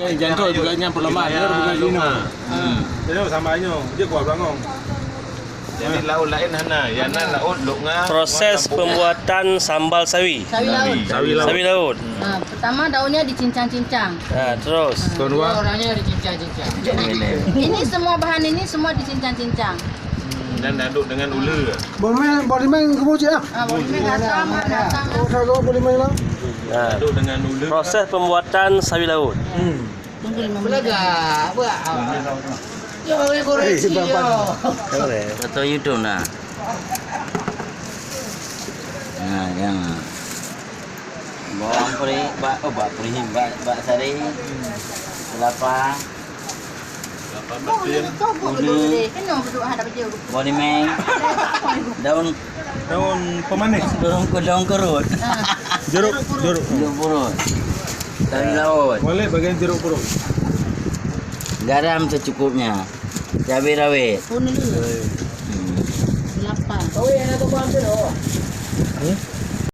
Jangan juga yang perlama dia bukan lino. Dia samanya, dia kuat belakang. Jadi laut lain hana, yang laut loknga. Proses pembuatan sambal sawi. Sawi laut. Sawi laut. Pertama daunnya dicincang-cincang. Terus. Kedua, Orangnya dicincang-cincang. Ini semua bahan ini semua dicincang-cincang. dan aduk dengan ula. Boleh main kemudian lah. Boleh datang. Oh, kalau boleh main lah. Aduk dengan ula. Proses pembuatan sawi laut. Tunggu 5 menit. Ya, boleh goreng Boleh. Atau YouTube nah. Nah, yang bawang putih, bak sari, kelapa, bawang merah, Daun pemanis. daun kerut, Jeruk. jeruk purut, sawi laut, Boleh bagian jeruk purut. garam secukupnya, cabai rawit. Pun dulu. 8.